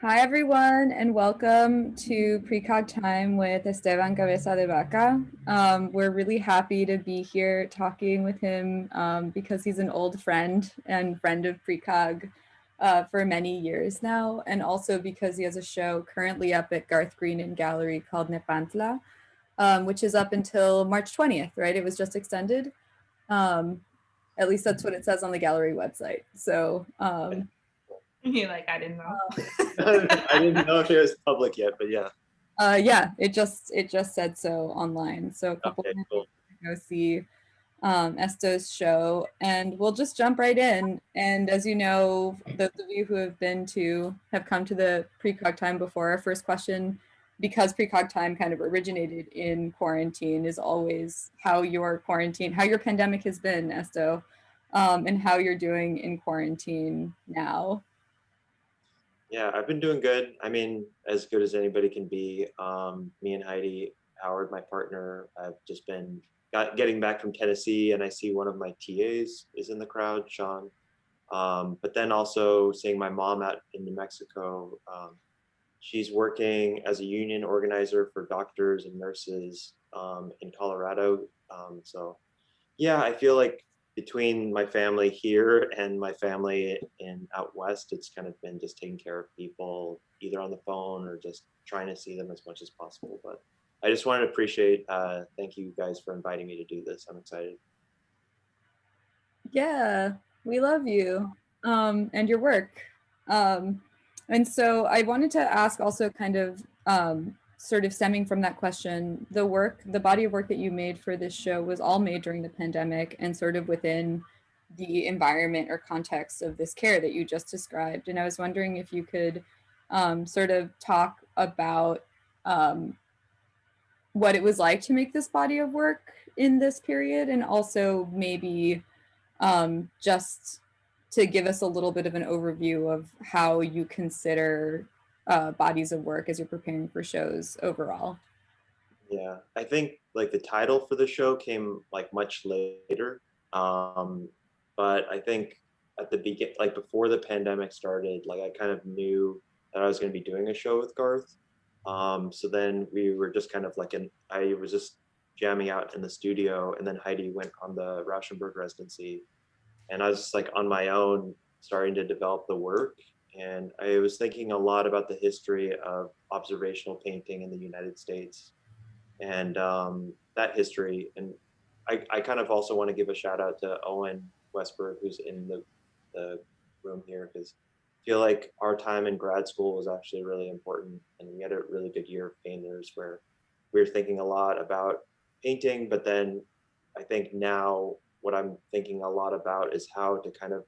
Hi, everyone, and welcome to Precog Time with Esteban Cabeza de Baca. We're really happy to be here talking with him because he's an old friend and friend of Precog for many years now, and also because he has a show currently up at Garth Greenan Gallery called Nepantla, which is up until March 20th, right? It was just extended. At least that's what it says on the gallery website. So You're like, I didn't know. I didn't know if it was public yet, but yeah. Yeah, it just said so online. So a couple Okay, of cool. go see Esto's show, and we'll just jump right in. And as you know, those of you who have come to the Precog Time before, our first question, because Precog Time kind of originated in quarantine, is always how your pandemic has been, Esto, and how you're doing in quarantine now. Yeah, I've been doing good. I mean, as good as anybody can be. Me and Heidi Howard, my partner, I've just been getting back from Tennessee, and I see one of my TAs is in the crowd, Sean. But then also seeing my mom out in New Mexico. She's working as a union organizer for doctors and nurses in Colorado. So yeah, I feel like between my family here and my family in out west, it's kind of been just taking care of people either on the phone or just trying to see them as much as possible. But I just wanted to appreciate, thank you guys for inviting me to do this. I'm excited. Yeah, we love you and your work. And so I wanted to ask also kind of sort of stemming from that question, the body of work that you made for this show was all made during the pandemic and sort of within the environment or context of this care that you just described. And I was wondering if you could sort of talk about what it was like to make this body of work in this period, and also maybe just to give us a little bit of an overview of how you consider bodies of work as you're preparing for shows overall. Yeah, I think like the title for the show came like much later. But I think at the begin, like before the pandemic started, like I kind of knew that I was going to be doing a show with Garth. So then we were just kind of like I was just jamming out in the studio, and then Heidi went on the Rauschenberg residency, and I was just like on my own starting to develop the work. And I was thinking a lot about the history of observational painting in the United States and that history. And I kind of also want to give a shout out to Owen Westberg, who's in the room here, because I feel like our time in grad school was actually really important. And we had a really good year of painters where we were thinking a lot about painting, but then I think now what I'm thinking a lot about is how to kind of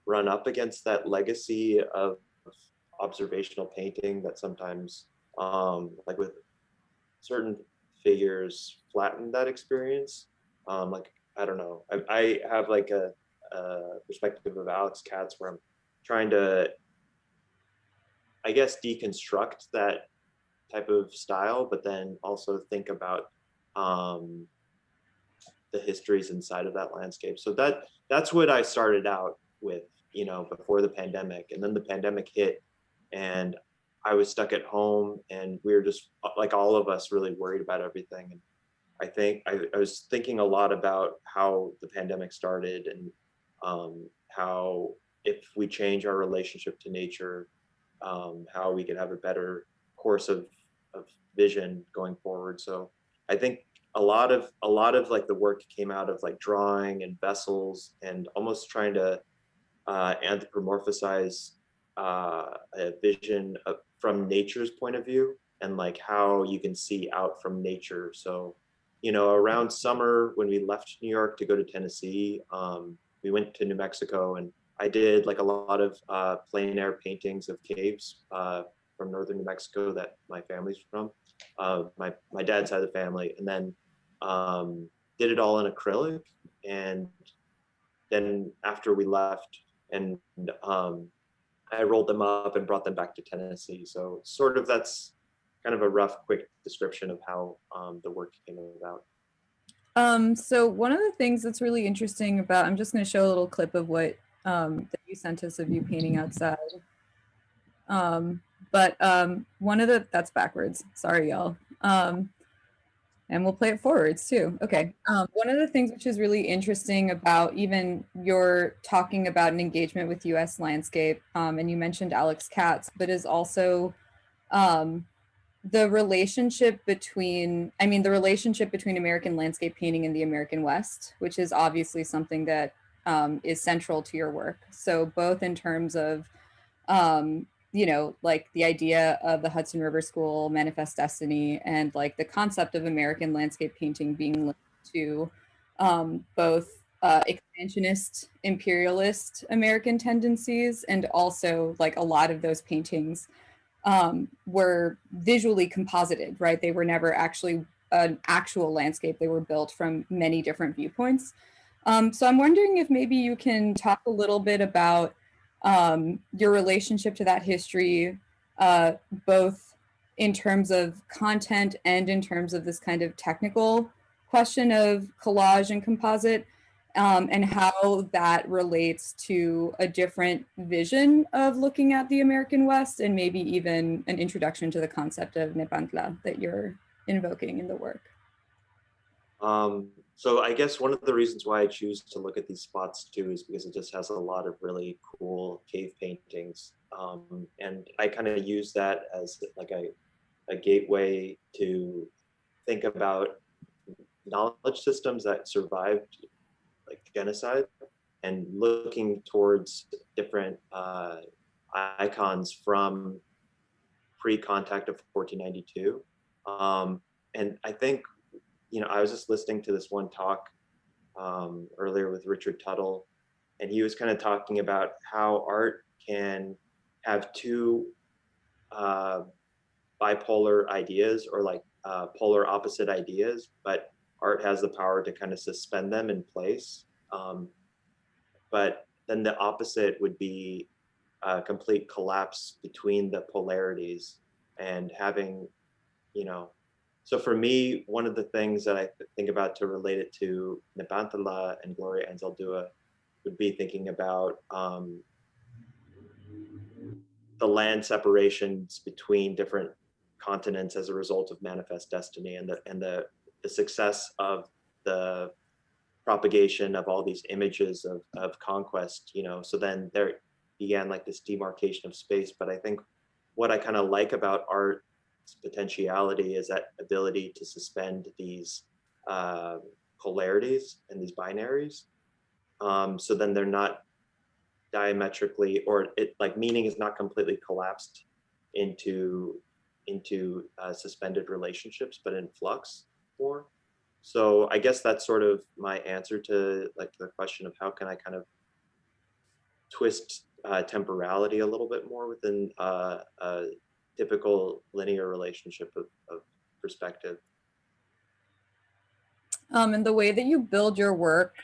run up against that legacy of observational painting that sometimes, like with certain figures, flatten that experience. Like, I don't know, I have like a perspective of Alex Katz where I'm trying to, I guess, deconstruct that type of style, but then also think about the histories inside of that landscape. So that's what I started out with, you know, before the pandemic. And then the pandemic hit, and I was stuck at home, and we were just like all of us really worried about everything. And I think I was thinking a lot about how the pandemic started, and how if we change our relationship to nature, how we could have a better course of vision going forward. So I think a lot of like the work came out of like drawing and vessels and almost trying to anthropomorphize a vision from nature's point of view, and like how you can see out from nature. So, you know, around summer when we left New York to go to Tennessee, we went to New Mexico, and I did like a lot of plein air paintings of caves from northern New Mexico that my family's from, my dad's side of the family, and then did it all in acrylic. And then after we left, and I rolled them up and brought them back to Tennessee. So sort of that's kind of a rough, quick description of how the work came about. So one of the things that's really interesting about, I'm just going to show a little clip of what that you sent us of you painting outside. But that's backwards. Sorry, y'all. And we'll play it forwards too. Okay. One of the things which is really interesting about even your talking about an engagement with US landscape, and you mentioned Alex Katz, but is also the relationship between, the relationship between American landscape painting and the American West, which is obviously something that is central to your work. So both in terms of like the idea of the Hudson River School Manifest Destiny and like the concept of American landscape painting being linked to both expansionist, imperialist American tendencies, and also like a lot of those paintings were visually composited, right? They were never actually an actual landscape. They were built from many different viewpoints. So I'm wondering if maybe you can talk a little bit about your relationship to that history, both in terms of content and in terms of this kind of technical question of collage and composite, and how that relates to a different vision of looking at the American West, and maybe even an introduction to the concept of Nepantla that you're invoking in the work. So I guess one of the reasons why I choose to look at these spots too is because it just has a lot of really cool cave paintings. And I kind of use that as like a gateway to think about knowledge systems that survived like genocide, and looking towards different icons from pre-contact of 1492. And I think, I was just listening to this one talk earlier with Richard Tuttle, and he was kind of talking about how art can have two bipolar ideas, or like polar opposite ideas, but art has the power to kind of suspend them in place. But then the opposite would be a complete collapse between the polarities, and having, so for me, one of the things that I think about to relate it to Nepantla and Gloria Anzaldúa would be thinking about the land separations between different continents as a result of Manifest Destiny, and the success of the propagation of all these images of conquest, so then there began like this demarcation of space. But I think what I kind of like about art's potentiality is that ability to suspend these polarities and these binaries, so then they're not diametrically, or it like meaning is not completely collapsed into suspended relationships, but in flux more. So I guess that's sort of my answer to like the question of how can I kind of twist temporality a little bit more within a typical linear relationship of perspective. And the way that you build your work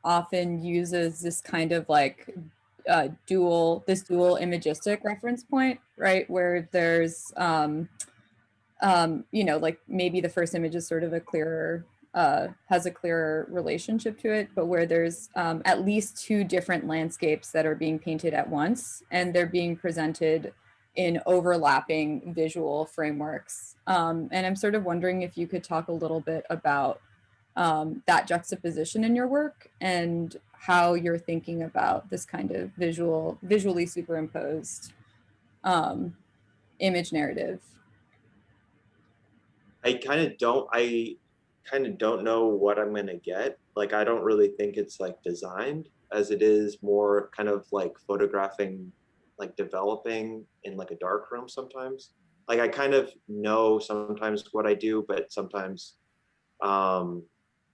often uses this kind of like dual imagistic reference point, right? Where there's, like maybe the first image is sort of a clearer, has a clearer relationship to it, but where there's at least two different landscapes that are being painted at once, and they're being presented in overlapping visual frameworks. And I'm sort of wondering if you could talk a little bit about that juxtaposition in your work, and how you're thinking about this kind of visually superimposed image narrative. I kind of don't know what I'm gonna get. Like, I don't really think it's like designed, as it is more kind of like photographing, like developing in like a dark room sometimes. Like I kind of know sometimes what I do, but sometimes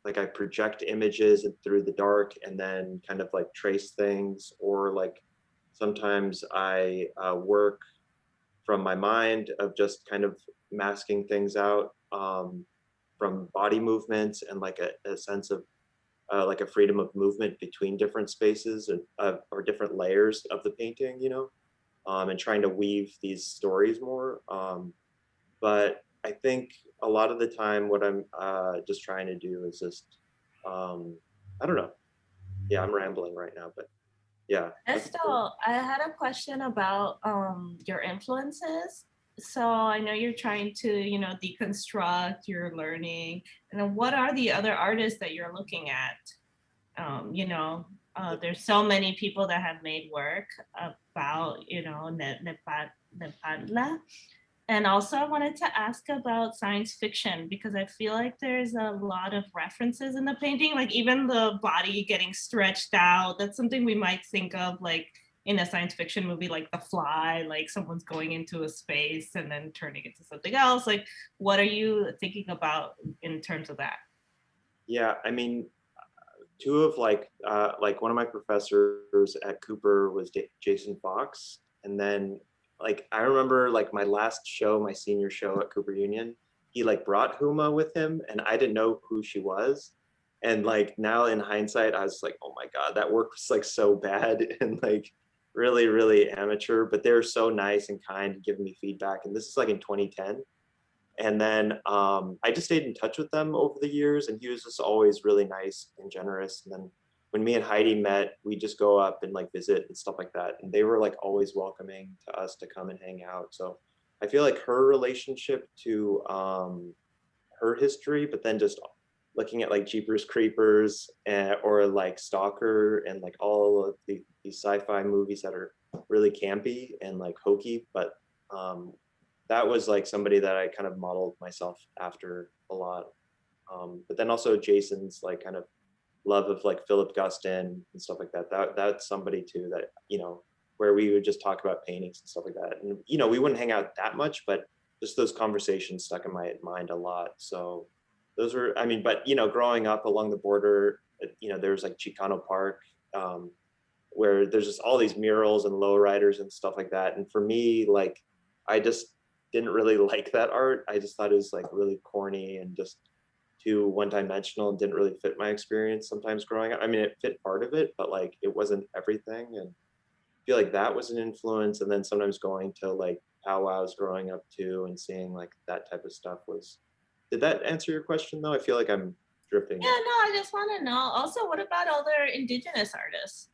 like I project images through the dark and then kind of like trace things, or like sometimes I work from my mind of just kind of masking things out from body movements, and like a sense of like a freedom of movement between different spaces, and or different layers of the painting, and trying to weave these stories more. But I think a lot of the time what I'm just trying to do is just, I don't know. Yeah, I'm rambling right now, but. Yeah. Estel, I had a question about your influences. So I know you're trying to, deconstruct your learning. And then what are the other artists that you're looking at? There's so many people that have made work about, Nepantla. And also I wanted to ask about science fiction, because I feel like there's a lot of references in the painting, like even the body getting stretched out. That's something we might think of like in a science fiction movie, like The Fly, like someone's going into a space and then turning into something else. Like, what are you thinking about in terms of that? Yeah, I mean, two of like one of my professors at Cooper was Jason Fox, and then like I remember like my last show, my senior show at Cooper Union, he like brought Huma with him, and I didn't know who she was, and like now in hindsight, I was like, oh my god, that work was like so bad and like really really amateur, but they were so nice and kind, giving me feedback, and this is like in 2010. And then I just stayed in touch with them over the years, and he was just always really nice and generous. And then when me and Heidi met, we just go up and like visit and stuff like that. And they were like always welcoming to us to come and hang out. So I feel like her relationship to her history, but then just looking at like Jeepers Creepers or like Stalker and like all of these sci-fi movies that are really campy and like hokey, but that was like somebody that I kind of modeled myself after a lot. But then also Jason's like kind of love of like Philip Guston and stuff like that. That's somebody too that, where we would just talk about paintings and stuff like that. And, we wouldn't hang out that much, but just those conversations stuck in my mind a lot. So those were, I mean, but, growing up along the border, there's like Chicano Park, where there's just all these murals and lowriders and stuff like that. And for me, like, I just didn't really like that art. I just thought it was like really corny and just too one-dimensional and didn't really fit my experience sometimes growing up. I mean, it fit part of it, but like it wasn't everything. And I feel like that was an influence. And then sometimes going to like powwows growing up too and seeing like that type of stuff was. Did that answer your question though? I feel like I'm drifting. Yeah, no, I just want to know. Also, what about other Indigenous artists?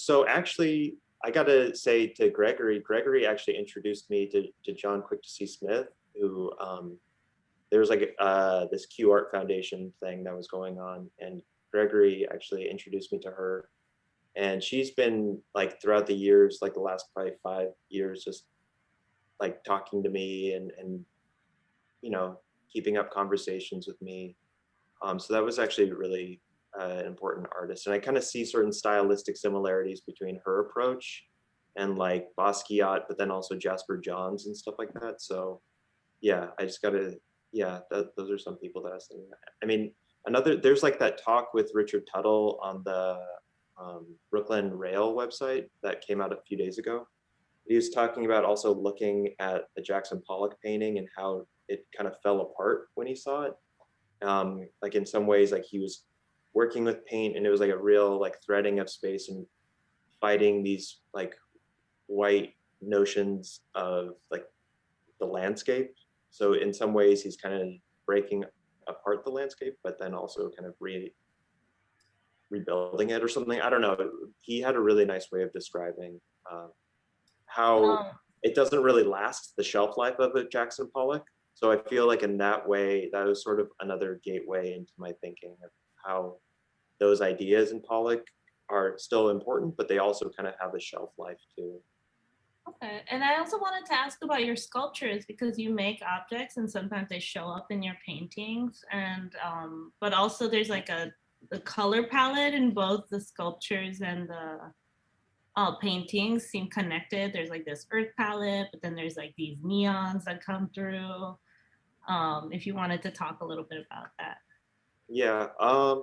So actually, I got to say to Gregory actually introduced me to John Quick to See Smith, who there was like this Q Art Foundation thing that was going on, and Gregory actually introduced me to her, and she's been like throughout the years, like the last probably 5 years, just like talking to me and keeping up conversations with me. So that was actually really an important artist, and I kind of see certain stylistic similarities between her approach and like Basquiat, but then also Jasper Johns and stuff like that. So yeah, I just gotta, yeah, those are some people that I was thinking. I mean, there's like that talk with Richard Tuttle on the Brooklyn Rail website that came out a few days ago. He was talking about also looking at the Jackson Pollock painting and how it kind of fell apart when he saw it. Like in some ways, like he was working with paint and it was like a real like threading of space and fighting these like white notions of like the landscape. So in some ways he's kind of breaking apart the landscape, but then also kind of rebuilding it or something. I don't know. He had a really nice way of describing how it doesn't really last the shelf life of a Jackson Pollock. So I feel like in that way, that was sort of another gateway into my thinking of how those ideas in Pollock are still important, but they also kind of have a shelf life too. Okay, and I also wanted to ask about your sculptures, because you make objects and sometimes they show up in your paintings, and but also there's like the color palette in both the sculptures and the paintings seem connected. There's like this earth palette, but then there's like these neons that come through. If you wanted to talk a little bit about that. Yeah,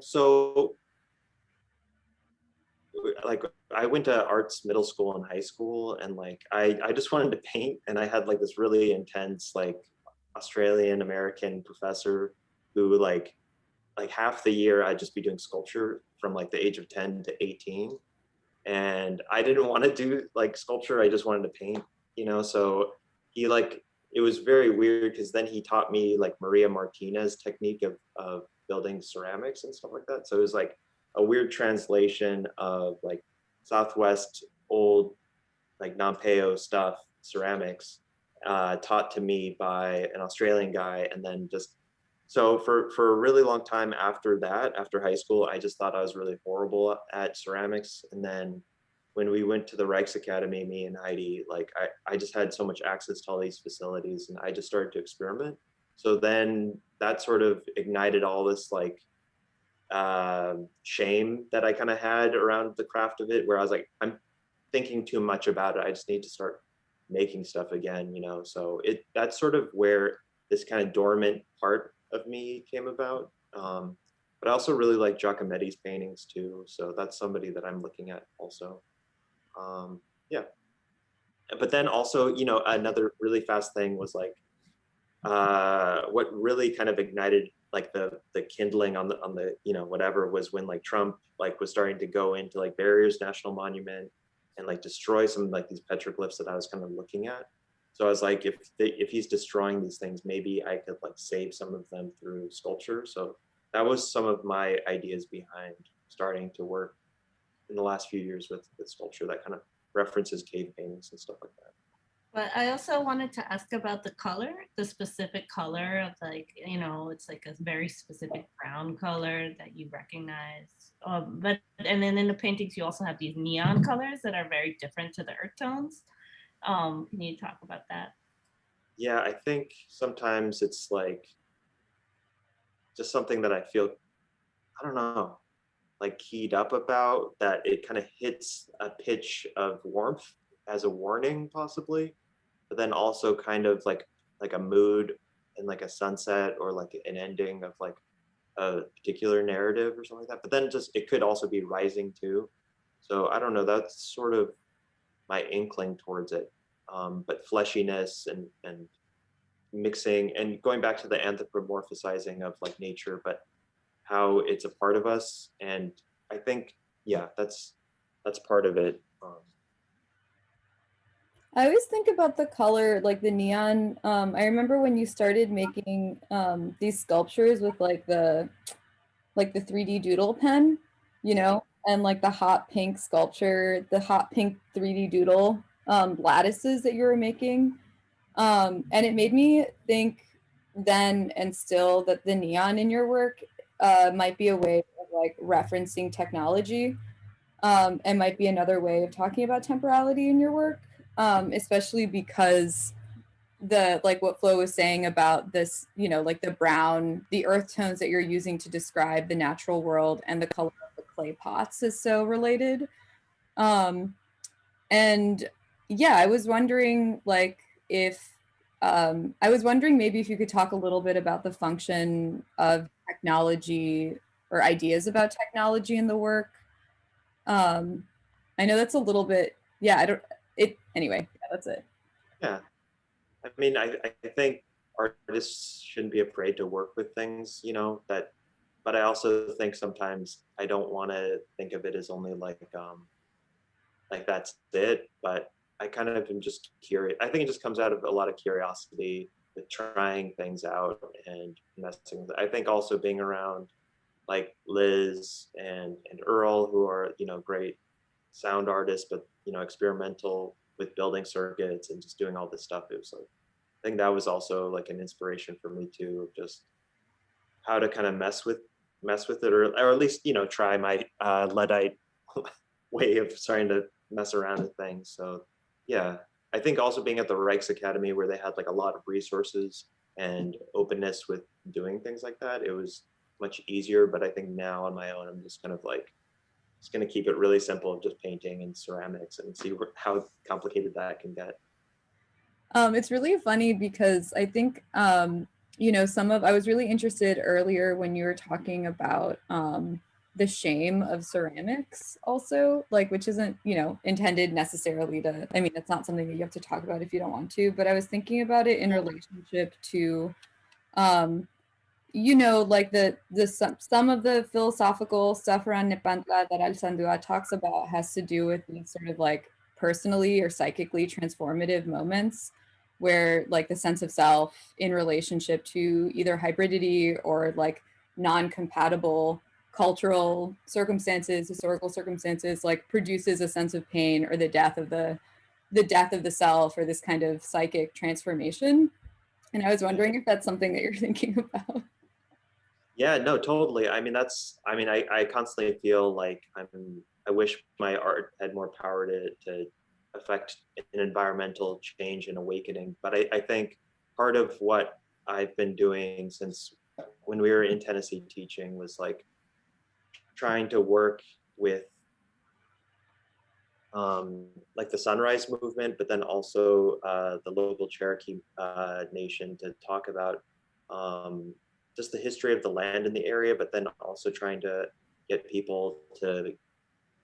so like I went to arts middle school and high school, and like I just wanted to paint, and I had like this really intense like Australian American professor who like half the year I'd just be doing sculpture from like the age of 10 to 18, and I didn't want to do like sculpture, I just wanted to paint, so he like, it was very weird because then he taught me like Maria Martinez technique of building ceramics and stuff like that. So it was like a weird translation of like Southwest old, like Nampeo stuff, ceramics, taught to me by an Australian guy. And then just, so for a really long time after that, after high school, I just thought I was really horrible at ceramics. And then when we went to the Rijksacademy, me and Heidi, like I just had so much access to all these facilities and I just started to experiment. So then that sort of ignited all this like shame that I kind of had around the craft of it, where I was like, I'm thinking too much about it. I just need to start making stuff again, you know? So that's sort of where this kind of dormant part of me came about. But I also really like Giacometti's paintings too. So that's somebody that I'm looking at also. Yeah. But then also, you know, another really fast thing was like, what really kind of ignited like the kindling on the you know whatever was when like Trump like was starting to go into like Barriers National Monument and like destroy some like these petroglyphs that I was kind of looking at. So I was like, if he's destroying these things, maybe I could like save some of them through sculpture. So that was some of my ideas behind starting to work in the last few years with sculpture that kind of references cave paintings and stuff like that. But I also wanted to ask about the color, the specific color of like, you know, it's like a very specific brown color that you recognize. But and then in the paintings, you also have these neon colors that are very different to the earth tones. Can you talk about that? Yeah, I think sometimes it's like just something that I feel, I don't know, like keyed up about, that it kind of hits a pitch of warmth as a warning possibly, but then also kind of like a mood and like a sunset or like an ending of like a particular narrative or something like that. But then just it could also be rising too. So I don't know, that's sort of my inkling towards it. But fleshiness and mixing and going back to the anthropomorphizing of like nature, but how it's a part of us. And I think, yeah, that's part of it. I always think about the color, like the neon. I remember when you started making these sculptures with like the 3D doodle pen, you know, and like the hot pink sculpture, the hot pink 3D doodle lattices that you were making. And it made me think then and still that the neon in your work might be a way of like referencing technology, and might be another way of talking about temporality in your work, especially because the like what Flo was saying about this, you know, like the brown, the earth tones that you're using to describe the natural world and the color of the clay pots is so related. And yeah, I was wondering like if I was wondering maybe if you could talk a little bit about the function of technology or ideas about technology in the work. I know that's a little bit, yeah, I don't, it, anyway, yeah, that's it. Yeah, I mean, I think artists shouldn't be afraid to work with things, you know, that, but I also think sometimes I don't want to think of it as only like that's it, but I kind of am just curious. I think it just comes out of a lot of curiosity with trying things out and messing with it. I think also being around like Liz and Earl, who are, you know, great sound artists, but, you know, experimental with building circuits and just doing all this stuff. It was like, I think that was also like an inspiration for me too, of just how to kind of mess with it, or at least, you know, try my Luddite way of starting to mess around with things. So yeah, I think also being at the Rijksacademy where they had like a lot of resources and openness with doing things like that, it was much easier. But I think now on my own, I'm just kind of like, just going to keep it really simple of just painting and ceramics and see how complicated that can get. It's really funny because I think, you know, I was really interested earlier when you were talking about the shame of ceramics also, like, which isn't, you know, intended necessarily to, I mean, it's not something that you have to talk about if you don't want to, but I was thinking about it in relationship to, you know, like some of the philosophical stuff around Nepantla that Alzandua talks about has to do with these sort of like personally or psychically transformative moments where like the sense of self in relationship to either hybridity or like non-compatible cultural circumstances, historical circumstances, like produces a sense of pain or the death of the self, or this kind of psychic transformation. And I was wondering if that's something that you're thinking about. Yeah, no, totally. I mean, I constantly feel like I wish my art had more power to affect an environmental change and awakening. But I think part of what I've been doing since when we were in Tennessee teaching was like trying to work with like the Sunrise Movement, but then also the local Cherokee Nation to talk about just the history of the land in the area, but then also trying to get people to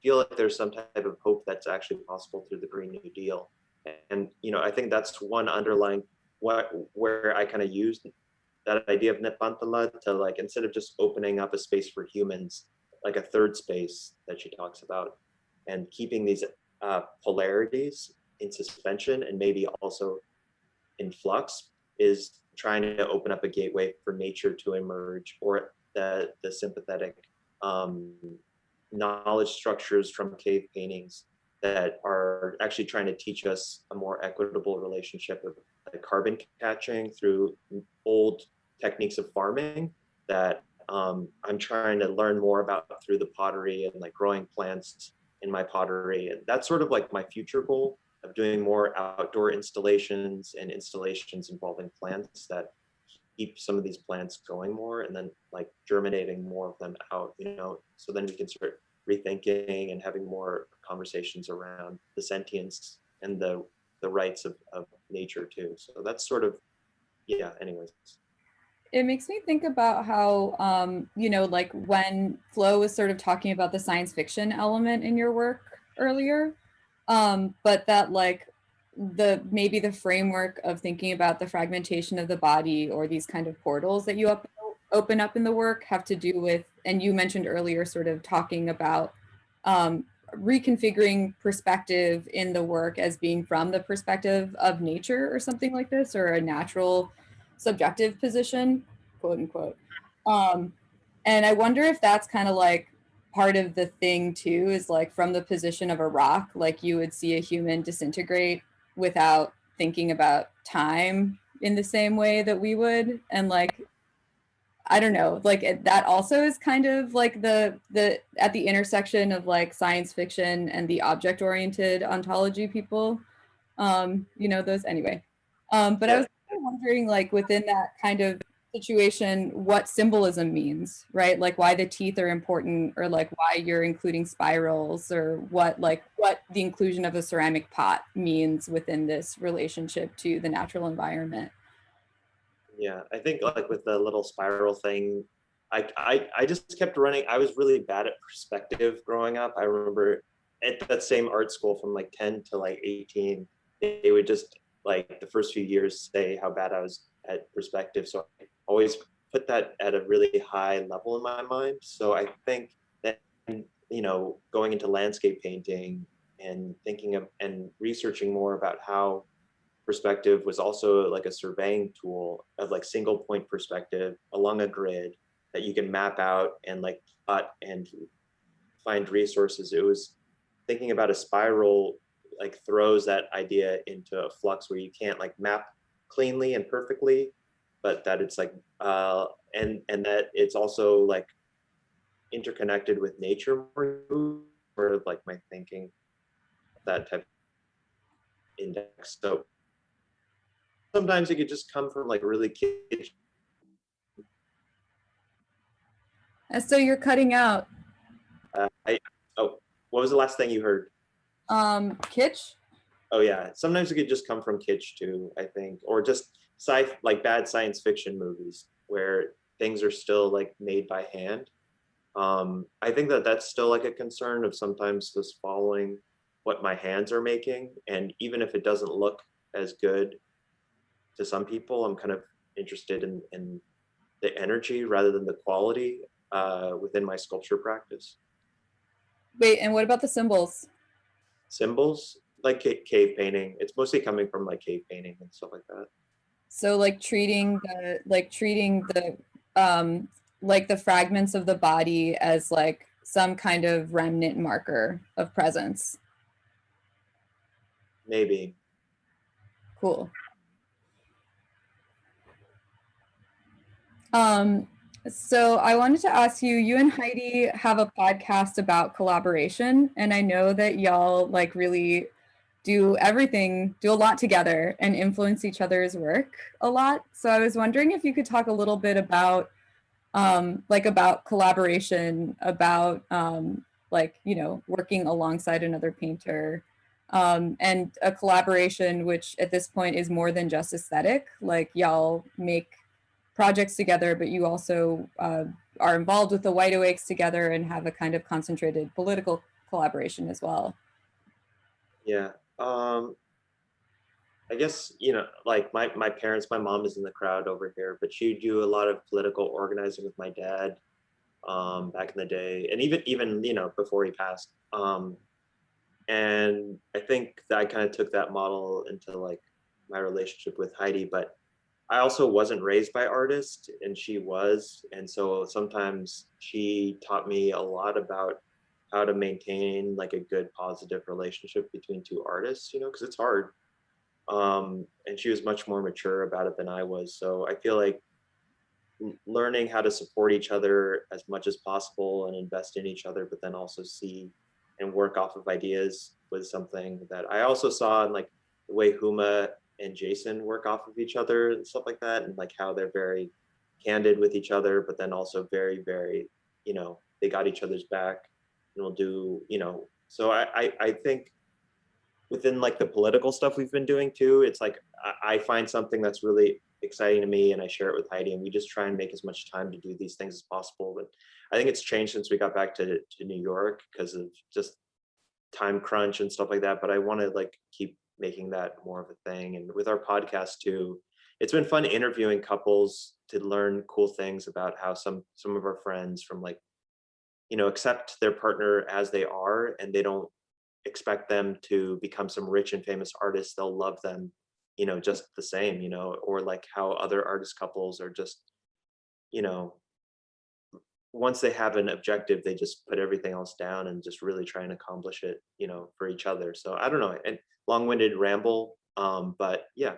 feel like there's some type of hope that's actually possible through the Green New Deal. And I think that's one underlying where I kind of used that idea of Nepantla to, like, instead of just opening up a space for humans, like a third space that she talks about, and keeping these polarities in suspension and maybe also in flux, is trying to open up a gateway for nature to emerge, or the sympathetic knowledge structures from cave paintings that are actually trying to teach us a more equitable relationship of like carbon catching through old techniques of farming that I'm trying to learn more about through the pottery and like growing plants in my pottery. And that's sort of like my future goal of doing more outdoor installations and installations involving plants that keep some of these plants going more, and then like germinating more of them out, so then we can start rethinking and having more conversations around the sentience and the rights of nature too. So that's sort of, yeah, anyways. It makes me think about how, like when Flo was sort of talking about the science fiction element in your work earlier, but that like maybe the framework of thinking about the fragmentation of the body or these kind of portals that you open up in the work have to do with, and you mentioned earlier sort of talking about reconfiguring perspective in the work as being from the perspective of nature or something like this, or a natural subjective position, quote unquote. And I wonder if that's kind of like part of the thing too, is like from the position of a rock, like you would see a human disintegrate without thinking about time in the same way that we would. And like, I don't know, like that also is kind of like the at the intersection of like science fiction and the object oriented ontology people, those anyway. But yeah. I was wondering, like within that kind of situation, what symbolism means, right? Like why the teeth are important, or like why you're including spirals, or what the inclusion of a ceramic pot means within this relationship to the natural environment. Yeah, I think like with the little spiral thing, I just kept running. I was really bad at perspective growing up. I remember at that same art school from like 10 to like 18, they would just like the first few years say how bad I was at perspective. So I always put that at a really high level in my mind. So I think that, going into landscape painting and thinking of and researching more about how perspective was also like a surveying tool of like single point perspective along a grid that you can map out and like plot and find resources. It was thinking about a spiral like throws that idea into a flux where you can't like map cleanly and perfectly, but that it's like and that it's also like interconnected with nature or like my thinking, that type of index. So sometimes it could just come from like really kitsch. So you're cutting out. What was the last thing you heard? Kitsch. Oh yeah, sometimes it could just come from kitsch too, I think, or just like bad science fiction movies where things are still like made by hand. I think that that's still like a concern of sometimes just following what my hands are making, and even if it doesn't look as good to some people, I'm kind of interested in the energy rather than the quality within my sculpture practice. Wait, and what about the symbols? Symbols, like cave painting. It's mostly coming from like cave painting and stuff like that. So like treating the like the fragments of the body as like some kind of remnant marker of presence. Maybe. Cool. So I wanted to ask you, you and Heidi have a podcast about collaboration, and I know that y'all like really do everything, do a lot together and influence each other's work a lot. So I was wondering if you could talk a little bit about like about collaboration, about like, you know, working alongside another painter, and a collaboration which at this point is more than just aesthetic. Like y'all make projects together, but you also are involved with the White Awakes together and have a kind of concentrated political collaboration as well. Yeah. I guess, you know, like my parents, my mom is in the crowd over here, but she do a lot of political organizing with my dad back in the day, and even you know, before he passed. And I think that I kind of took that model into like my relationship with Heidi, but I also wasn't raised by artists and she was. And so sometimes she taught me a lot about how to maintain like a good positive relationship between two artists, you know, because it's hard. And she was much more mature about it than I was. So I feel like learning how to support each other as much as possible and invest in each other, but then also see and work off of ideas was something that I also saw in like the way Huma and Jason work off of each other and stuff like that, and like how they're very candid with each other, but then also very, very, you know, they got each other's back and will do, you know. So I think within like the political stuff we've been doing too, it's like I find something that's really exciting to me and I share it with Heidi, and we just try and make as much time to do these things as possible. But I think it's changed since we got back to New York because of just time crunch and stuff like that. But I want to like keep making that more of a thing. And with our podcast too, it's been fun interviewing couples to learn cool things about how some of our friends from like, you know, accept their partner as they are, and they don't expect them to become some rich and famous artists. They'll love them, you know, just the same, you know, or like how other artist couples are just, you know, once they have an objective, they just put everything else down and just really try and accomplish it, you know, for each other. So I don't know, and long-winded ramble, but yeah.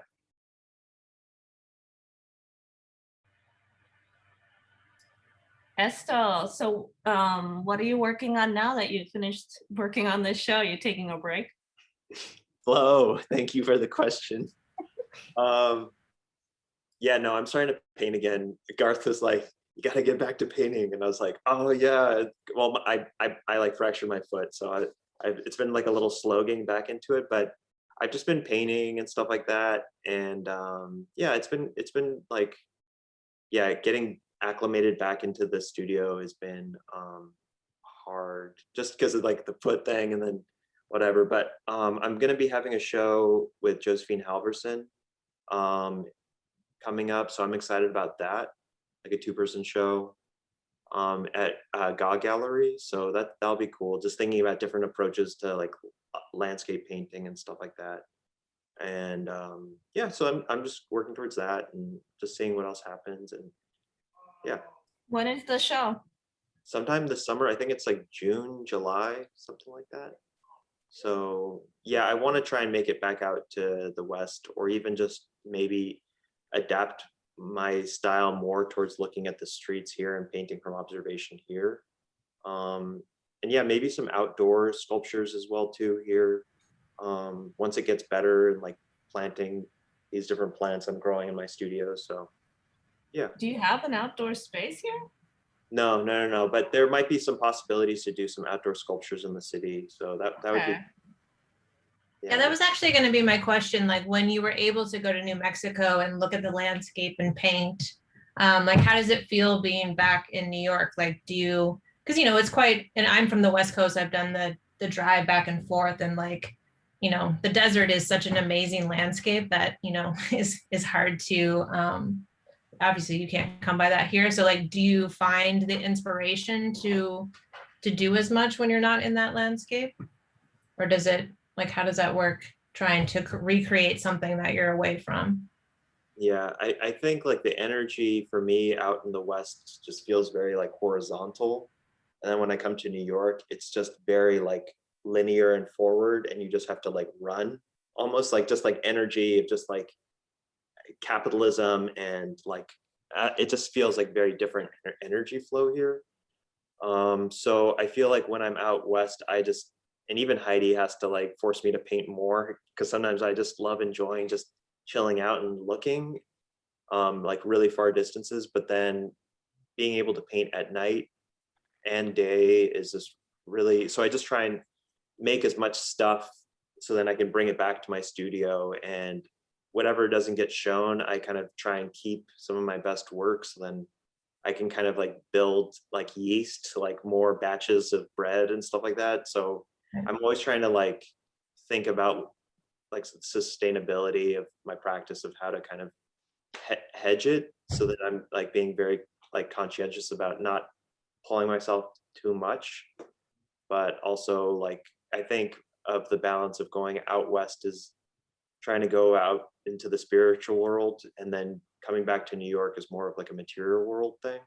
Estelle, so what are you working on now that you finished working on this show? You're taking a break? Flo, thank you for the question. Yeah, no, I'm starting to paint again. Garth was like, you got to get back to painting. And I was like, oh yeah. Well, I like fractured my foot. So it's been like a little slow getting back into it, but I've just been painting and stuff like that. And yeah, it's been like, yeah, getting acclimated back into the studio has been hard just because of like the foot thing and then whatever. But I'm going to be having a show with Josephine Halverson coming up. So I'm excited about that, like a 2-person show at Garth Gallery. So that'll be cool. Just thinking about different approaches to like landscape painting and stuff like that. And yeah, so I'm just working towards that and just seeing what else happens. And yeah. When is the show? Sometime this summer. I think it's like June, July, something like that. So yeah, I want to try and make it back out to the West, or even just maybe adapt my style more towards looking at the streets here and painting from observation here. And yeah, maybe some outdoor sculptures as well too here. Once it gets better, and like planting these different plants I'm growing in my studio. So yeah. Do you have an outdoor space here? No. But there might be some possibilities to do some outdoor sculptures in the city. So that would be. Yeah, that was actually going to be my question. Like when you were able to go to New Mexico and look at the landscape and paint, like how does it feel being back in New York? Like do you, because you know, it's quite, and I'm from the West Coast, I've done the drive back and forth, and like, you know, the desert is such an amazing landscape that, you know, is hard to, obviously you can't come by that here. So like, do you find the inspiration to do as much when you're not in that landscape? Or does it, like, how does that work trying to recreate something that you're away from? Yeah, I think like the energy for me out in the West just feels very like horizontal. And then when I come to New York, it's just very like linear and forward, and you just have to like run, almost like just like energy of just like capitalism and like it just feels like very different energy flow here. So I feel like when I'm out West, I just, and even Heidi has to like force me to paint more, because sometimes I just love enjoying just chilling out and looking like really far distances, but then being able to paint at night and day is just really, so I just try and make as much stuff so then I can bring it back to my studio, and whatever doesn't get shown, I kind of try and keep some of my best work, so then I can kind of like build like yeast to like more batches of bread and stuff like that. So I'm always trying to like think about like sustainability of my practice, of how to kind of hedge it, so that I'm like being very like conscientious about not pulling myself too much, but also like I think of the balance of going out West is trying to go out into the spiritual world, and then coming back to New York is more of like a material world thing.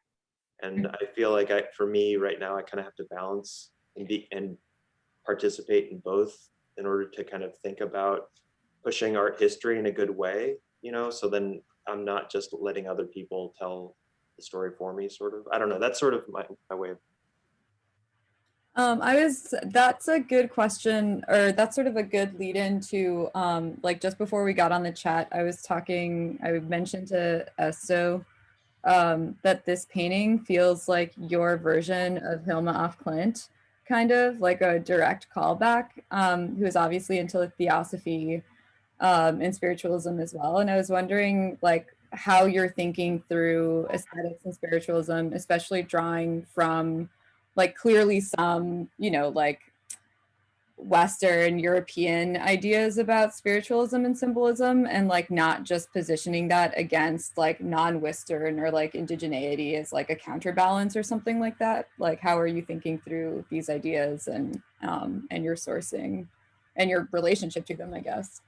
And I feel like for me right now, I kind of have to balance and participate in both in order to kind of think about pushing art history in a good way, you know, so then I'm not just letting other people tell the story for me, sort of. I don't know. That's sort of my way of. That's a good question, or that's sort of a good lead into, like just before we got on the chat, I mentioned to Esto that this painting feels like your version of Hilma af Klint, kind of like a direct callback, who is obviously into theosophy and spiritualism as well. And I was wondering like how you're thinking through aesthetics and spiritualism, especially drawing from like clearly some, you know, like Western European ideas about spiritualism and symbolism, and like not just positioning that against like non-Western or like indigeneity as like a counterbalance or something like that. Like how are you thinking through these ideas and your sourcing and your relationship to them, I guess?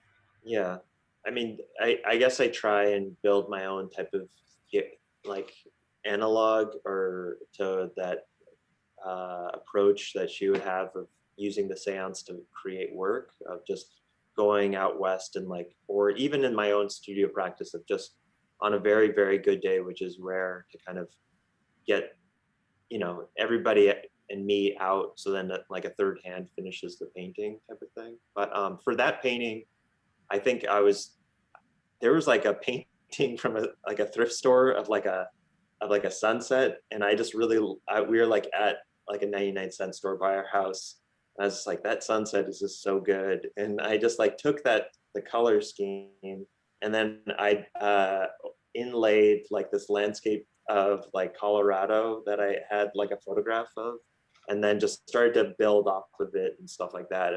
Yeah, I mean, I guess I try and build my own type of like analog or to that approach that she would have of using the seance to create work, of just going out West and like, or even in my own studio practice of just on a very, very good day, which is rare, to kind of get, you know, everybody and me out, so then like a third hand finishes the painting type of thing. But for that painting, I think there was like a painting from like a thrift store of like a sunset, and I just really we were like at like a 99-cent store by our house. And I was just like, that sunset is just so good, and I just like took the color scheme, and then I inlaid like this landscape of like Colorado that I had like a photograph of, and then just started to build off of it and stuff like that.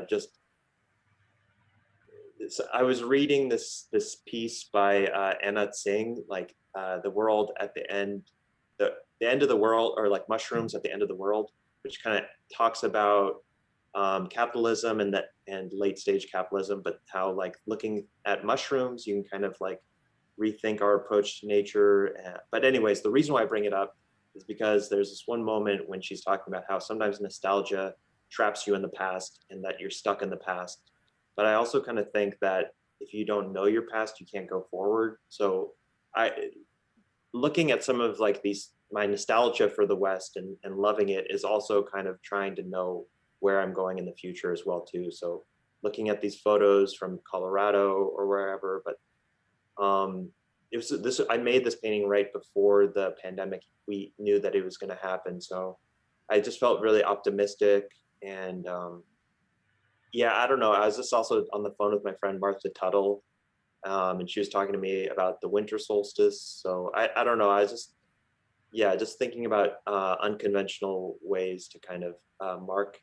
I was reading this piece by Anat Singh, like the world at the end, the end of the world, or like mushrooms at the end of the world, which kind of talks about capitalism and late stage capitalism, but how like looking at mushrooms, you can kind of like rethink our approach to nature. But anyways, the reason why I bring it up is because there's this one moment when she's talking about how sometimes nostalgia traps you in the past and that you're stuck in the past. But I also kind of think that if you don't know your past, you can't go forward. So looking at some of like my nostalgia for the West and loving it is also kind of trying to know where I'm going in the future as well too. So looking at these photos from Colorado or wherever, but it was this, I made this painting right before the pandemic. We knew that it was going to happen. So I just felt really optimistic, and yeah, I don't know. I was just also on the phone with my friend Martha Tuttle, and she was talking to me about the winter solstice. So I don't know. I was just thinking about unconventional ways to kind of mark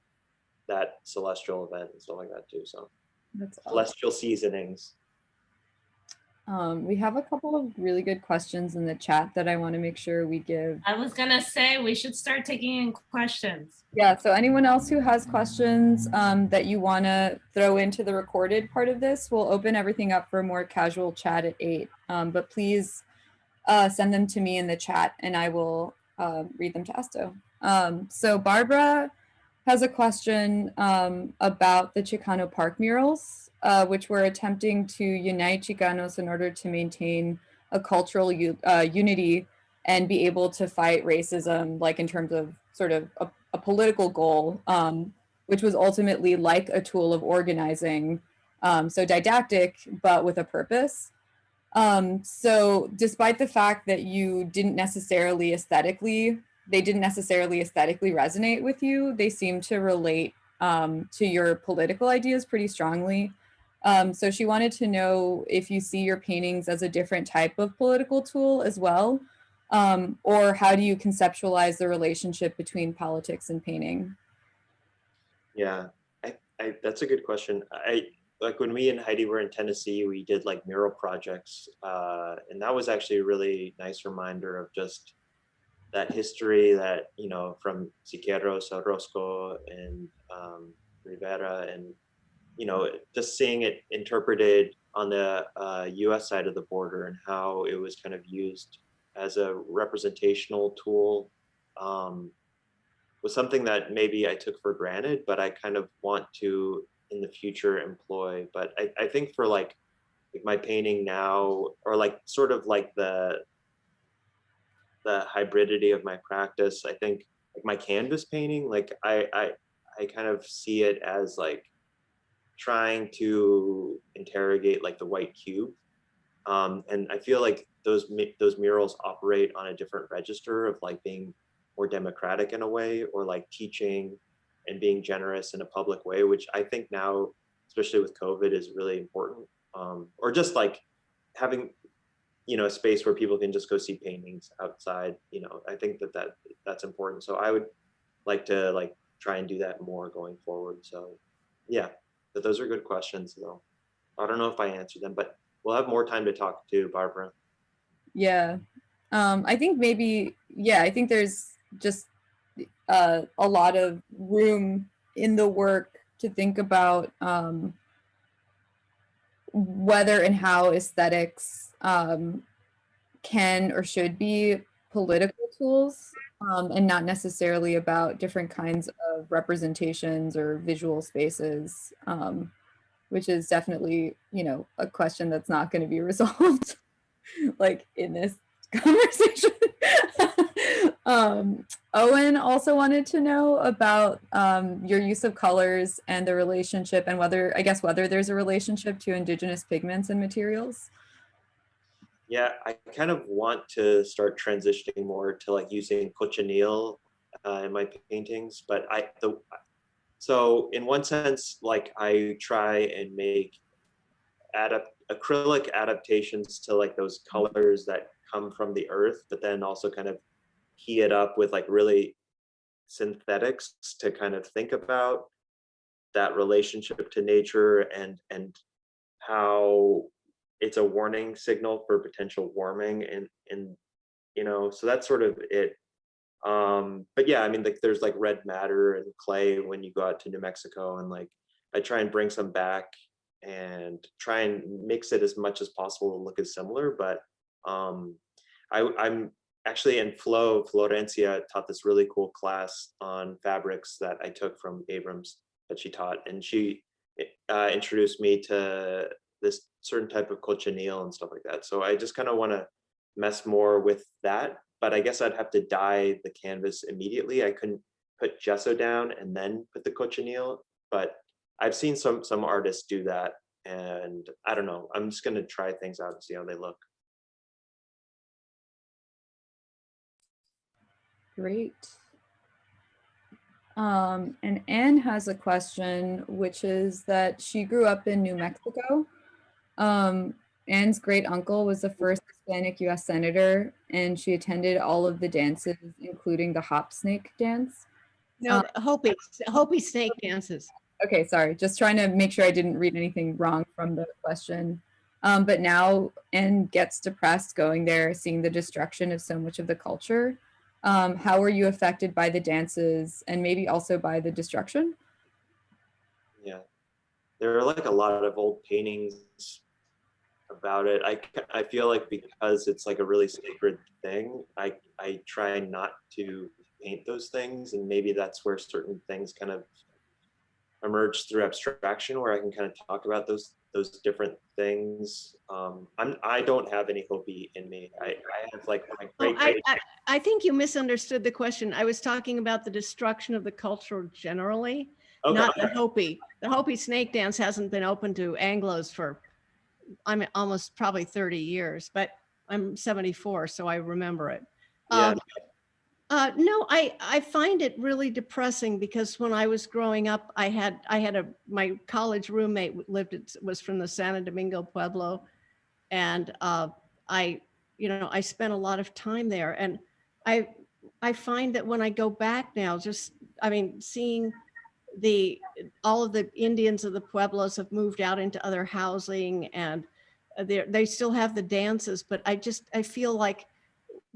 that celestial event and stuff like that too. So That's awesome. celestial seasonings. We have a couple of really good questions in the chat that I want to make sure we give. I was gonna say we should start taking in questions. Yeah, so anyone else who has questions that you want to throw into the recorded part of this, we'll open everything up for more casual chat at 8. But please send them to me in the chat and I will read them to Esto. So Barbara has a question about the Chicano Park murals, which were attempting to unite Chicanos in order to maintain a cultural unity and be able to fight racism, like in terms of sort of a political goal, which was ultimately like a tool of organizing, so didactic, but with a purpose. So despite the fact that you didn't necessarily aesthetically resonate with you, they seem to relate to your political ideas pretty strongly. So she wanted to know if you see your paintings as a different type of political tool as well, or how do you conceptualize the relationship between politics and painting? Yeah, that's a good question. Like when me and Heidi were in Tennessee, we did like mural projects, and that was actually a really nice reminder of just that history that, you know, from Siqueiros, Orozco, and Rivera, and, you know, just seeing it interpreted on the US side of the border and how it was kind of used as a representational tool was something that maybe I took for granted, but I kind of want to in the future employ. But I think for like my painting now, or like sort of like the hybridity of my practice, I think like my canvas painting, like I kind of see it as like trying to interrogate like the white cube. And I feel like those murals operate on a different register of like being more democratic in a way, or like teaching and being generous in a public way, which I think now, especially with COVID, is really important. Or just like having, you know, a space where people can just go see paintings outside. You know, I think that's important. So I would like to like try and do that more going forward. So yeah, but those are good questions though. I don't know if I answered them, but we'll have more time to talk to Barbara. Yeah, I think maybe, yeah, I think there's just a lot of room in the work to think about whether and how aesthetics can or should be political tools, and not necessarily about different kinds of representations or visual spaces, which is definitely, you know, a question that's not going to be resolved like in this conversation. Owen also wanted to know about your use of colors and the relationship, and whether there's a relationship to indigenous pigments and materials. Yeah, I kind of want to start transitioning more to like using cochineal in my paintings, but so in one sense, like I try and make acrylic adaptations to like those colors that come from the earth, but then also kind of key it up with like really synthetics to kind of think about that relationship to nature and how it's a warning signal for potential warming, and you know, so that's sort of it. But yeah, I mean, like there's like red matter and clay when you go out to New Mexico, and like I try and bring some back and try and mix it as much as possible to look as similar. But I'm actually in Florencia taught this really cool class on fabrics that I took from Abrams that she taught, and she introduced me to this certain type of cochineal and stuff like that. So I just kind of want to mess more with that, but I guess I'd have to dye the canvas immediately. I couldn't put gesso down and then put the cochineal, but I've seen some artists do that, and I don't know. I'm just going to try things out and see how they look. Great. And Anne has a question, which is that she grew up in New Mexico. Anne's great uncle was the first Hispanic US Senator, and she attended all of the dances, including the hop snake dance. No, Hopi snake dances. Okay, sorry, just trying to make sure I didn't read anything wrong from the question. but now and gets depressed going there, seeing the destruction of so much of the culture. How were you affected by the dances and maybe also by the destruction? Yeah, there are like a lot of old paintings about it. I feel like because it's like a really sacred thing, I try not to paint those things, and maybe that's where certain things kind of emerge through abstraction, where I can kind of talk about those different things. I don't have any Hopi in me. I have like my great. I think you misunderstood the question. I was talking about the destruction of the culture generally, not the Hopi. The Hopi snake dance hasn't been open to Anglos for, I mean, almost probably 30 years, but I'm 74, so I remember it. Yeah. No, I find it really depressing because when I was growing up, my college roommate was from the Santo Domingo Pueblo, and I spent a lot of time there, and I find that when I go back now, seeing all of the Indians of the Pueblos have moved out into other housing, and they still have the dances, but I feel like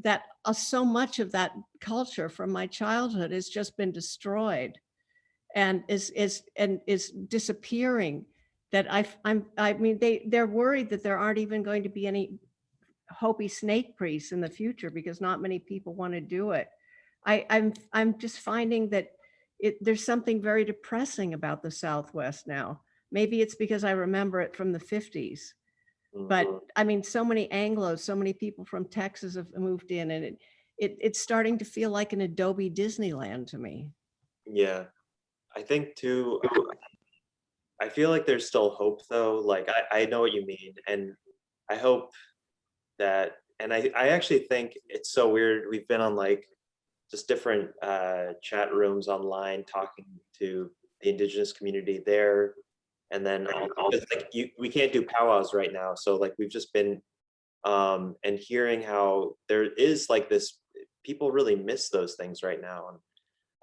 that so much of that culture from my childhood has just been destroyed and is disappearing. That they're worried that there aren't even going to be any Hopi snake priests in the future because not many people want to do it. I'm just finding that there's something very depressing about the Southwest now. Maybe it's because I remember it from the 50s. But I mean, so many Anglos, so many people from Texas have moved in, and it's starting to feel like an Adobe Disneyland to me. Yeah, I think too, I feel like there's still hope though. Like I know what you mean, and I hope that, and I actually think it's so weird. We've been on like just different chat rooms online talking to the Indigenous community there. And then like we can't do powwows right now. So like we've just been and hearing how there is like this, people really miss those things right now,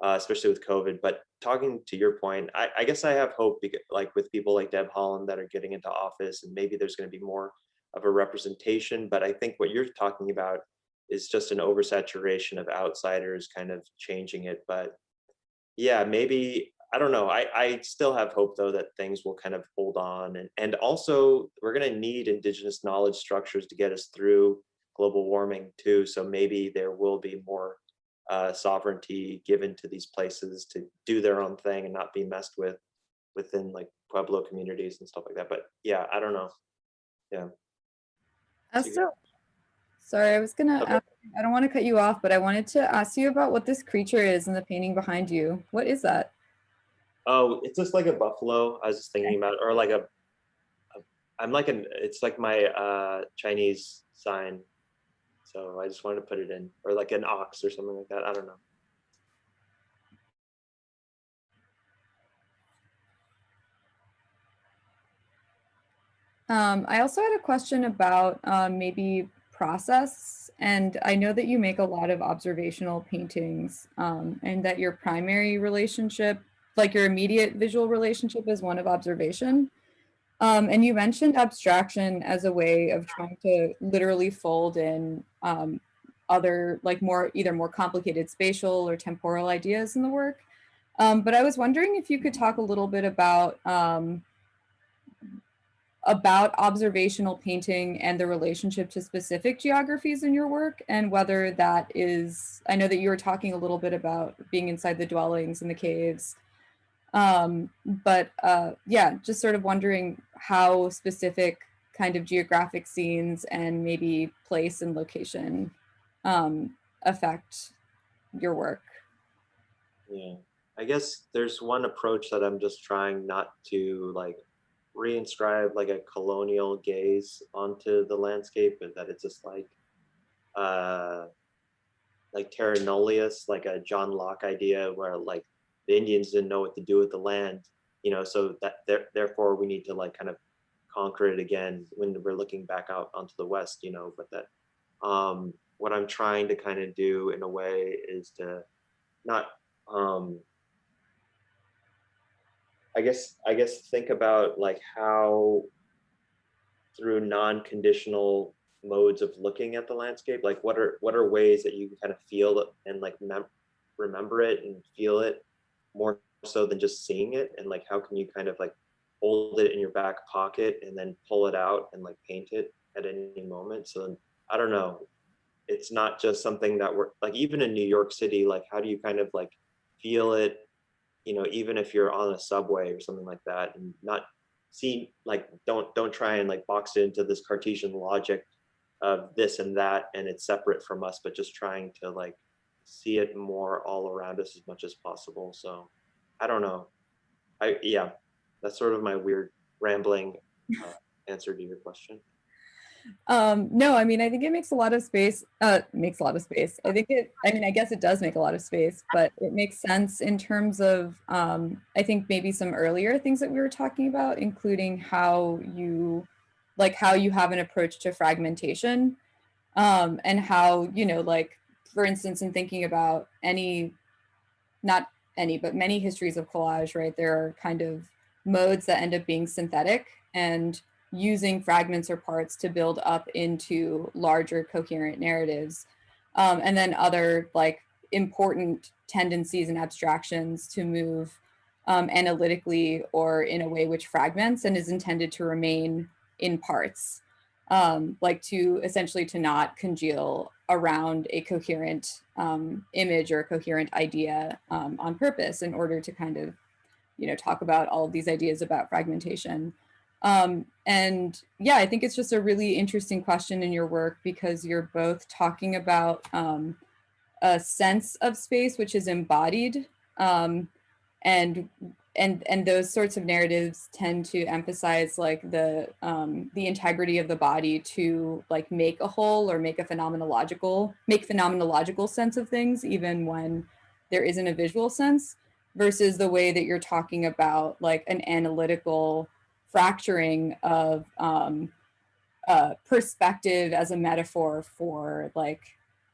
especially with COVID. But talking to your point, I guess I have hope because, like with people like Deb Holland that are getting into office, and maybe there's going to be more of a representation. But I think what you're talking about is just an oversaturation of outsiders kind of changing it. But yeah, maybe, I don't know. I still have hope though that things will kind of hold on. And also we're going to need Indigenous knowledge structures to get us through global warming too. So maybe there will be more sovereignty given to these places to do their own thing and not be messed with within like Pueblo communities and stuff like that. But yeah, I don't know. Yeah. Sorry, I was gonna ask, I don't want to cut you off, but I wanted to ask you about what this creature is in the painting behind you. What is that? Oh, it's just like a buffalo. I was just thinking about, or like it's like my Chinese sign. So I just wanted to put it in, or like an ox or something like that. I don't know. I also had a question about maybe process, and I know that you make a lot of observational paintings, and that your primary relationship, like your immediate visual relationship, is one of observation. And you mentioned abstraction as a way of trying to literally fold in other, like either more complicated spatial or temporal ideas in the work. But I was wondering if you could talk a little bit about observational painting and the relationship to specific geographies in your work, and whether that is, I know that you were talking a little bit about being inside the dwellings and the caves, but yeah, just sort of wondering how specific kind of geographic scenes and maybe place and location affect your work. Yeah, I guess there's one approach that I'm just trying not to like reinscribe like a colonial gaze onto the landscape, but that it's just like terra nullius, like a John Locke idea where like the Indians didn't know what to do with the land, so that therefore we need to like kind of conquer it again when we're looking back out onto the West, but that what I'm trying to kind of do in a way is to not I guess think about like how through non-conditional modes of looking at the landscape? Like what are ways that you can kind of feel it and like remember it and feel it more so than just seeing it? And like how can you kind of like hold it in your back pocket and then pull it out and like paint it at any moment? So then, I don't know, it's not just something that we're like, even in New York City, like how do you kind of like feel it, you know, even if you're on a subway or something like that, and not see, like don't try and like box it into this Cartesian logic of this and that and it's separate from us, but just trying to like see it more all around us as much as possible. So I don't know, yeah, that's sort of my weird rambling answer to your question. No, I mean, I think it makes a lot of space. Makes a lot of space. I mean, I guess it does make a lot of space, but it makes sense in terms of, I think maybe some earlier things that we were talking about, including how you have an approach to fragmentation, and how, you know, like, for instance, in thinking about not any, but many histories of collage, right? There are kind of modes that end up being synthetic and using fragments or parts to build up into larger coherent narratives. And then other like important tendencies and abstractions to move analytically or in a way which fragments and is intended to remain in parts, like to essentially to not congeal around a coherent image or a coherent idea on purpose in order to kind of, you know, talk about all of these ideas about fragmentation. And yeah, I think it's just a really interesting question in your work because you're both talking about a sense of space which is embodied, and those sorts of narratives tend to emphasize like the integrity of the body to like make a whole or make phenomenological sense of things even when there isn't a visual sense, versus the way that you're talking about like an analytical fracturing of perspective as a metaphor for like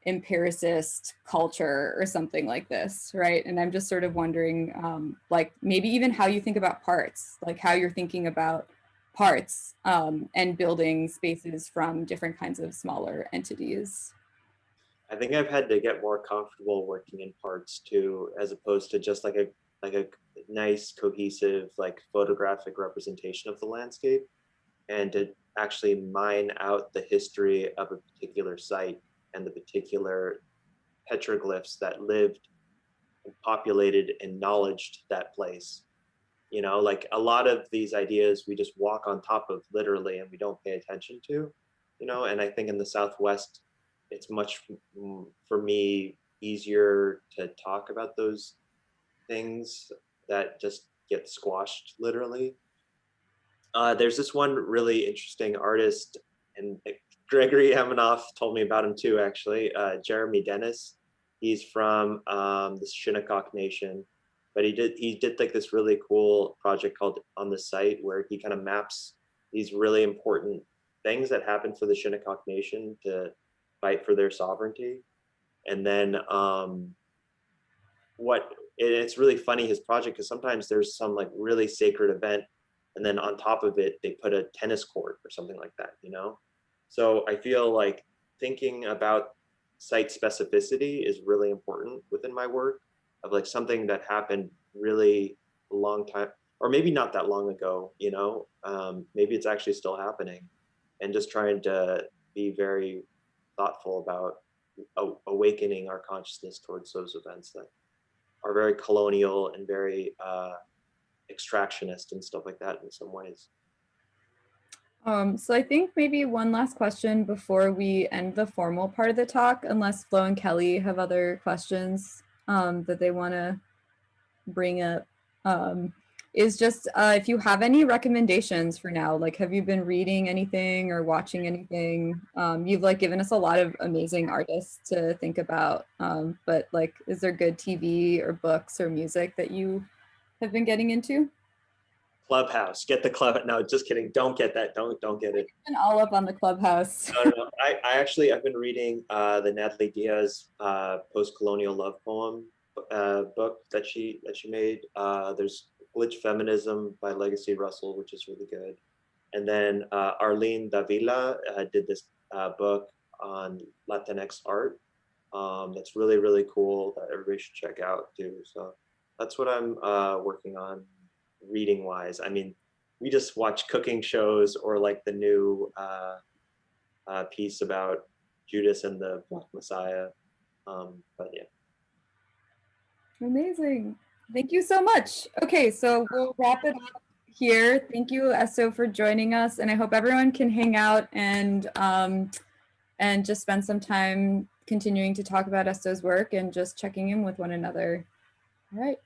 empiricist culture or something like this, right? And I'm just sort of wondering, like maybe even how you think about parts, like how you're thinking about parts and building spaces from different kinds of smaller entities. I think I've had to get more comfortable working in parts too, as opposed to just like a nice cohesive like photographic representation of the landscape, and to actually mine out the history of a particular site and the particular petroglyphs that lived and populated and acknowledged that place. You know, like a lot of these ideas we just walk on top of literally and we don't pay attention to, you know, and I think in the Southwest, it's much, for me, easier to talk about those things that just get squashed literally. There's this one really interesting artist, and Gregory Amanoff told me about him too, actually, Jeremy Dennis. He's from the Shinnecock Nation, but he did like this really cool project called On the Site, where he kind of maps these really important things that happened for the Shinnecock Nation to fight for their sovereignty. And then it's really funny, his project, because sometimes there's some like really sacred event, and then on top of it, they put a tennis court or something like that, you know? So I feel like thinking about site specificity is really important within my work, of like something that happened really a long time, or maybe not that long ago, you know? Maybe it's actually still happening, and just trying to be very thoughtful about awakening our consciousness towards those events that are very colonial and very extractionist and stuff like that in some ways. So I think maybe one last question before we end the formal part of the talk, unless Flo and Kelly have other questions that they want to bring up, is just if you have any recommendations for now, like have you been reading anything or watching anything? You've like given us a lot of amazing artists to think about, but like is there good TV or books or music that you have been getting into? Clubhouse, get the club. No, just kidding. Don't get that. Don't get it. Been all up on the Clubhouse. No. I've been reading the Natalie Diaz post-colonial love poem book that she made. There's Glitch Feminism by Legacy Russell, which is really good. And then Arlene Davila did this book on Latinx art. That's really, really cool that everybody should check out too. So that's what I'm working on reading wise. I mean, we just watch cooking shows or like the new piece about Judas and the Black Messiah. But yeah. Amazing. Thank you so much. Okay, so we'll wrap it up here. Thank you, Esto, for joining us. And I hope everyone can hang out and just spend some time continuing to talk about Esto's work and just checking in with one another. All right.